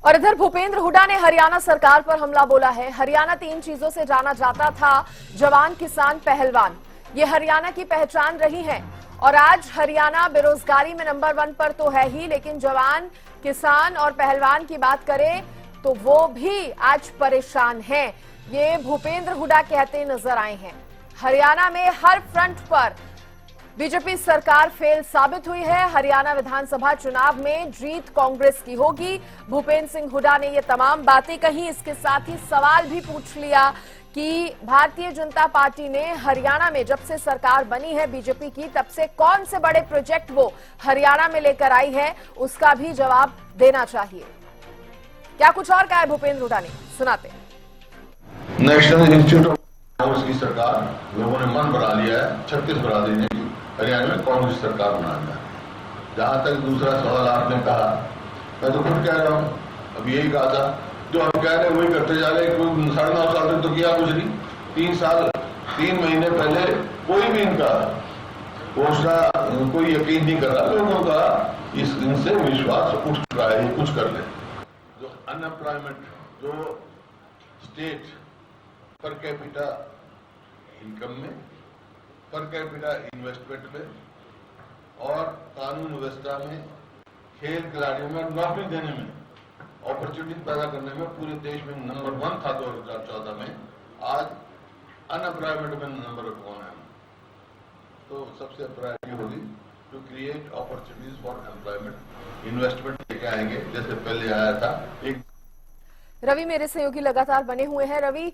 और इधर भूपेंद्र हुड्डा ने हरियाणा सरकार पर हमला बोला है। हरियाणा 3 चीजों से जाना जाता था, जवान, किसान, पहलवान। ये हरियाणा की पहचान रही है और आज हरियाणा बेरोजगारी में नंबर 1 पर तो है ही, लेकिन जवान, किसान और पहलवान की बात करें तो वो भी आज परेशान हैं। ये भूपेंद्र हुड्डा कहते नजर आए हैं। हरियाणा में हर फ्रंट पर बीजेपी सरकार फेल साबित हुई है। हरियाणा विधानसभा चुनाव में जीत कांग्रेस की होगी। भूपेंद्र सिंह हुड्डा ने ये तमाम बातें कही। इसके साथ ही सवाल भी पूछ लिया कि भारतीय जनता पार्टी ने हरियाणा में जब से सरकार बनी है बीजेपी की, तब से कौन से बड़े प्रोजेक्ट वो हरियाणा में लेकर आई है, उसका भी जवाब देना चाहिए। क्या कुछ और कहा है भूपेंद्र हुड्डा ने, सुनाते हैं। नेशनल इंस्टीट्यूट ऑफ कांग्रेस की सरकार लोगों ने मन बना लिया है 36 बरादरी ने हरियाणा में कांग्रेस सरकार बनाना। जहां तक दूसरा सवाल आपने कहा, मैं तो खुद कह रहा हूं, अब यही कहा था, जो हम कह रहे हैं वही करते जा रहे हैं। 9.5 साल तक तो किया कुछ नहीं। 3 महीने पहले कोई भी इनका घोषणा कोई यकीन नहीं कर रहा। लोगों का इनसे विश्वास उठ चुका है, कुछ कर ले। जो अनएम्प्लॉयमेंट, जो स्टेट पर कैपिटा इनकम में, पर कैपिटा इन्वेस्टमेंट में और कानून व्यवस्था में, खेल खिलाड़ियों में, नौकरी देने में, अपॉर्चुनिटी पैदा करने में पूरे देश में नंबर 1 था 2014 में। आज अनएम्प्लॉयमेंट में नंबर 1 है। तो सबसे प्रायोरिटी होगी to create opportunities for employment. Investment लेके आएंगे जैसे पहले आया था। रवि मेरे सहयोगी लगातार बने हुए हैं। रवि,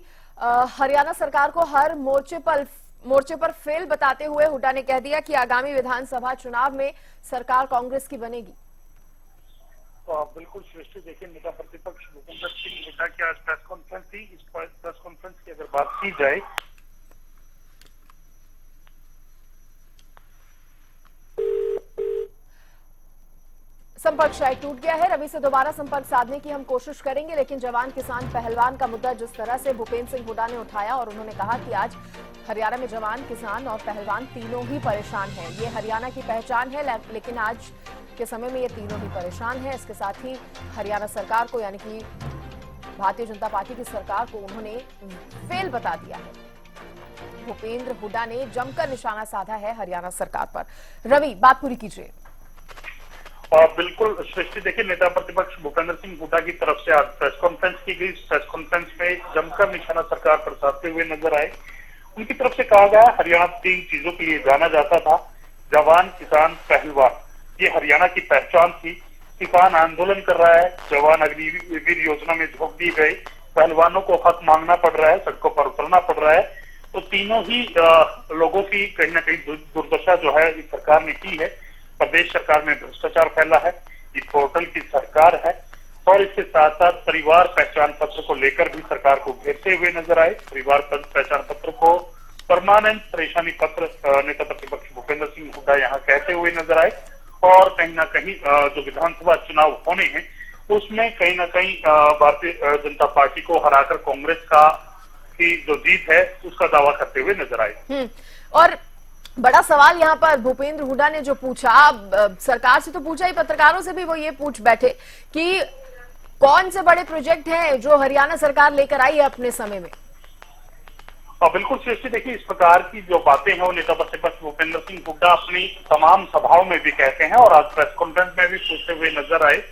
हरियाणा सरकार को हर मोर्चे पर फेल बताते हुए हुड्डा ने कह दिया कि आगामी विधानसभा चुनाव में सरकार कांग्रेस की बनेगी। तो बिल्कुल सृष्टि, देखिए, नेता प्रतिपक्ष भूपेंद्र सिंह हुड्डा की आज प्रेस कॉन्फ्रेंस थी। इस प्रेस कॉन्फ्रेंस की अगर बात की जाए, संपर्क शायद टूट गया है। रवि से दोबारा संपर्क साधने की हम कोशिश करेंगे, लेकिन जवान, किसान, पहलवान का मुद्दा जिस तरह से भूपेंद्र सिंह हुड्डा ने उठाया और उन्होंने कहा कि आज हरियाणा में जवान, किसान और पहलवान तीनों ही परेशान हैं। ये हरियाणा की पहचान है, लेकिन आज के समय में ये तीनों ही परेशान हैं। इसके साथ ही हरियाणा सरकार को, यानी कि भारतीय जनता पार्टी की सरकार को उन्होंने फेल बता दिया है। भूपेंद्र हुड्डा ने जमकर निशाना साधा है हरियाणा सरकार पर। रवि, बात पूरी कीजिए। बिल्कुल सृष्टि, देखिए, नेता प्रतिपक्ष भूपेंद्र सिंह हुड्डा की तरफ से आज प्रेस कॉन्फ्रेंस की गई। प्रेस कॉन्फ्रेंस में जमकर निशाना सरकार पर साधते हुए नजर आए। उनकी तरफ से कहा गया, हरियाणा 3 चीजों के लिए जाना जाता था, जवान, किसान, पहलवान। ये हरियाणा की पहचान थी। किसान आंदोलन कर रहा है, जवान अग्निवीर योजना में झोंक दिए गए, पहलवानों को हक मांगना पड़ रहा है, सड़कों पर उतरना पड़ रहा है। तो तीनों ही लोगों की कहीं ना कहीं दुर्दशा जो है इस सरकार ने की है। प्रदेश सरकार में भ्रष्टाचार फैला है, ये पोर्टल की सरकार है और इसके साथ साथ परिवार पहचान पत्र को लेकर भी सरकार को घेरते हुए नजर आए। परिवार पहचान पत्र को परमानेंट परेशानी पत्र नेता प्रतिपक्ष भूपेंद्र सिंह हुड्डा यहाँ कहते हुए नजर आए और कहीं ना कहीं जो विधानसभा चुनाव होने हैं उसमें कहीं ना कहीं भारतीय जनता पार्टी को हराकर कांग्रेस की जो जीत है उसका दावा करते हुए नजर आए। और बड़ा सवाल यहाँ पर भूपेंद्र हुड्डा ने जो पूछा, सरकार से तो पूछा ही, पत्रकारों से भी वो ये पूछ बैठे कि कौन से बड़े प्रोजेक्ट हैं जो हरियाणा सरकार लेकर आई है अपने समय में। बिल्कुल सृष्टि, देखिए, इस प्रकार की जो बातें हैं वो नेता प्रतिपक्ष भूपेंद्र सिंह हुड्डा अपनी तमाम सभाओं में भी कहते हैं और आज प्रेस कॉन्फ्रेंस में भी पूछते हुए नजर आए।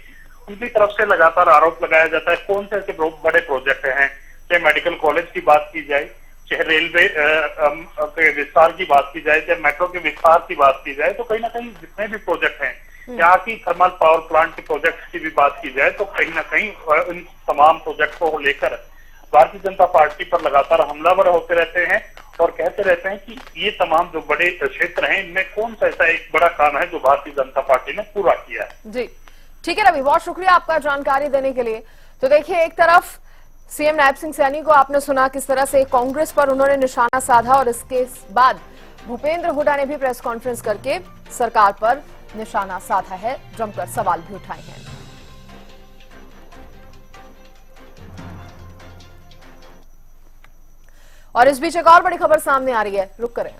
उनकी तरफ से लगातार आरोप लगाया जाता है कौन से ऐसे बड़े प्रोजेक्ट हैं, चाहे मेडिकल कॉलेज की बात की जाए, चाहे रेलवे के विस्तार की बात की जाए, चाहे मेट्रो के विस्तार की बात की जाए, तो कहीं ना कहीं जितने भी प्रोजेक्ट हैं, यहाँ की थर्मल पावर प्लांट के प्रोजेक्ट की भी बात की जाए, तो कहीं ना कहीं इन तमाम प्रोजेक्टों को लेकर भारतीय जनता पार्टी पर लगातार हमलावर होते रहते हैं और कहते रहते हैं कि ये तमाम जो बड़े क्षेत्र हैं इनमें कौन सा ऐसा एक बड़ा काम है जो भारतीय जनता पार्टी ने पूरा किया है। जी ठीक है रवि, बहुत शुक्रिया आपका जानकारी देने के लिए। तो देखिए, एक तरफ सीएम नायब सिंह सैनी को आपने सुना किस तरह से कांग्रेस पर उन्होंने निशाना साधा और इसके बाद भूपेंद्र हुड्डा ने भी प्रेस कॉन्फ्रेंस करके सरकार पर निशाना साधा है, जमकर सवाल भी उठाए हैं। और इस बीच एक और बड़ी खबर सामने आ रही है, रुक करें।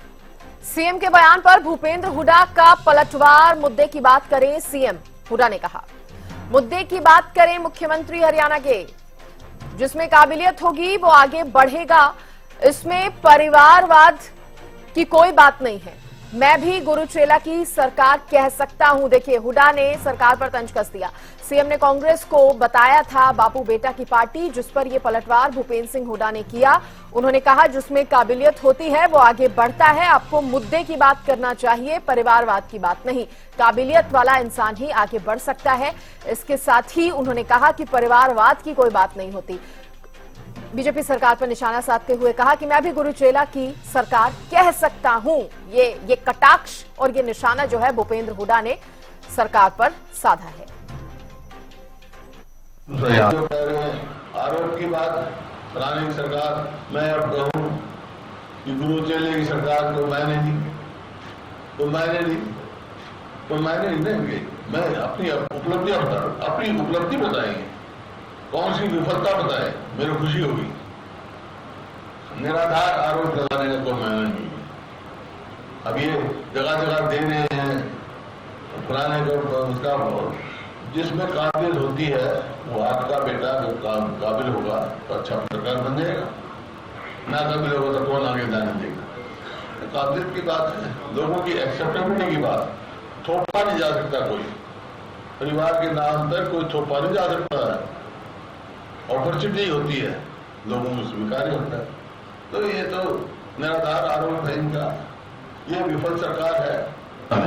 सीएम के बयान पर भूपेंद्र हुड्डा का पलटवार, मुद्दे की बात करें सीएम हुड्डा ने कहा मुद्दे की बात करें मुख्यमंत्री हरियाणा के, जिसमें काबिलियत होगी वो आगे बढ़ेगा, इसमें परिवारवाद की कोई बात नहीं है। मैं भी गुरु चेला की सरकार कह सकता हूं। देखिए, हुड्डा ने सरकार पर तंज कस दिया। सीएम ने कांग्रेस को बताया था बापू बेटा की पार्टी, जिस पर यह पलटवार भूपेंद्र सिंह हुड्डा ने किया। उन्होंने कहा जिसमें काबिलियत होती है वो आगे बढ़ता है, आपको मुद्दे की बात करना चाहिए, परिवारवाद की बात नहीं। काबिलियत वाला इंसान ही आगे बढ़ सकता है। इसके साथ ही उन्होंने कहा कि परिवारवाद की कोई बात नहीं होती। बीजेपी सरकार पर निशाना साधते हुए कहा कि मैं भी गुरु चेला की सरकार कह सकता हूं। ये कटाक्ष और ये निशाना जो है भूपेंद्र हुड्डा ने सरकार पर साधा है। आरोप की बात कराने की सरकार, मैं अब कहूं कि गुरु चेले की सरकार को मैंने नहीं देंगे। मैं अपनी उपलब्धियां बता रहा हूं, अपनी उपलब्धि बताएंगे, कौन सी विफलता बताए, मेरी खुशी होगी। निराधार आरोप लगाने का कोई मायना नहीं है। अब ये जगह जगह दे रहे हैं फलाने को, उसका जिसमें काबिलियत होती है वो आपका बेटा जो काबिल होगा तो अच्छा सरकार बन जाएगा, ना काबिल होगा तो कौन आगे जाने देगा। काबिलियत की बात है, लोगों की एक्सेप्टेबिलिटी की बात। थोपा नहीं जा सकता कोई, परिवार के नाम पर कोई थोपा नहीं जा सकता है। अपॉर्चुनिटी होती है, लोगों को स्वीकार होता है। तो ये तो निराधार आरोप है इनका। ये विफल सरकार है।